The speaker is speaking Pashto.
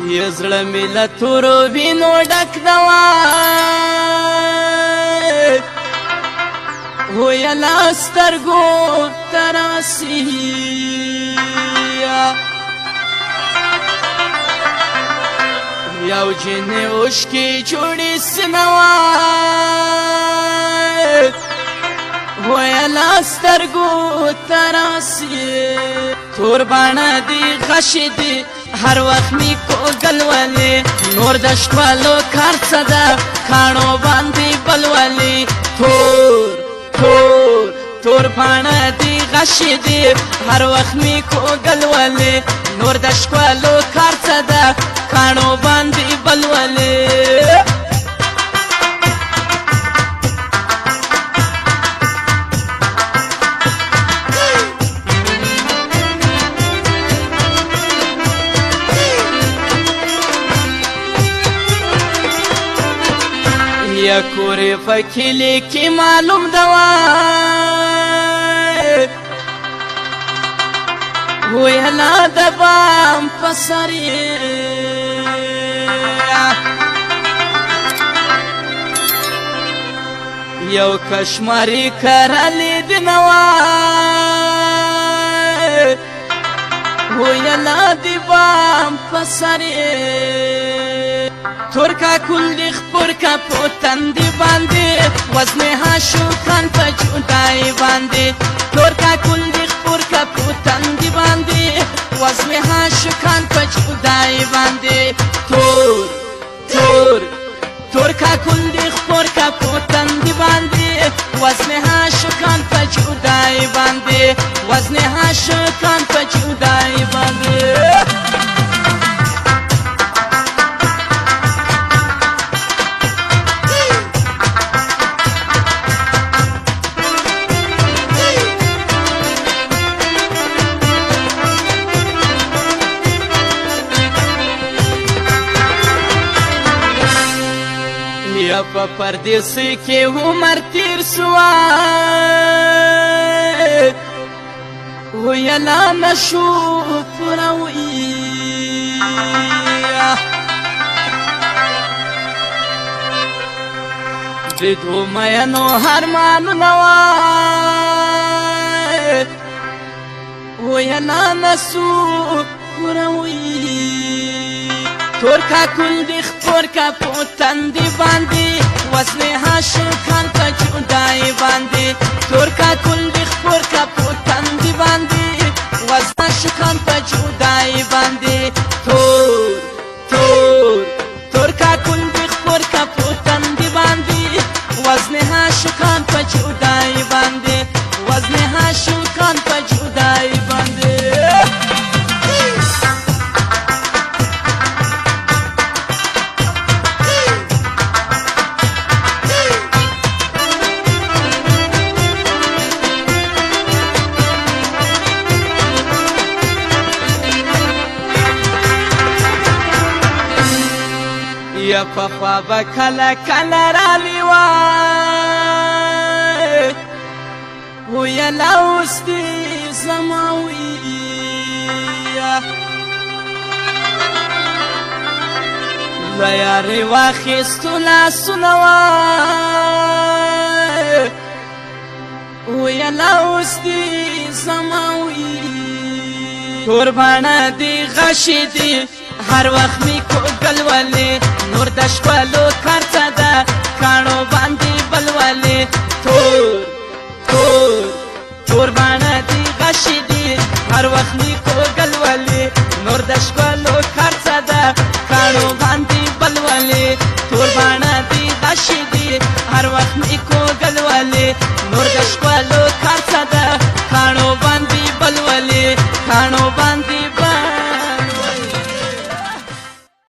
یزړه مې له تورو وینو ډک دوا ویلا سترګو تراسي یو جنې اوښکې جوړې سنوا ویلا سترګو تراسي تور باڼه دي غشې دي هر وخت می کوګل ولې نور د شپالو کار څه ده کاڼو باندې بل ولې تور باڼه دي غشې دي هر وخت می کوګل ولې نور د شپالو کار څه ده کاڼو باندې بل ولې یا کوری فکیلی کی معلوم دوا ویلا دبام پسری یو کشماری کرالی دنوا ویلا دبام پسری ترکا کل دیخ پرکا پوتندی باندی وزنی هاشو کان پا جودای باندی ترکا کل دیخ پرکا پوتندی باندی وزنی هاشو کان پا جودای باندی ترکا کل دیخ پرکا پوتندی باندی وزنی هاشو کان پا جودای باندی وزنی هاشو کان پا جودای باندی یا په پردیسی کې عمر تیر سوا ویلا نشو پوروي د دو مینو هرمانونه ویلا نشو پوروي ترکا کل دیخ پرکا پوتندی باندی وزنی هاشو کان پا جودای باندی ترکا کل دیخ پرکا پوتندی باندی وزنی هاشو کان پا جودای باندی ترکا کل دیخ پرکا پوتندی باندی وزنی هاشو کان پا جودای باندی وزنی هاشو کان پا جودای باندی یا پخوا با کلا کلا رالی وای ویلا اوس دی زماوی لیاری واخیستو لاسونه وای ویلا اوس دی زماوی تور باڼه دی غشې دی هر وخت می کوګل ولې نور د شپالو کار څه ده کاڼو باندې بل ولې تور باڼه دي غشې دي هر وخت می کوګل ولې نور د شپالو کار څه ده کاڼو باندې بل ولې تور باڼه دي غشې دي هر وخت می کوګل ولې نور د شپالو کار څه ده کاڼو باندې بل ولې کاڼو باندې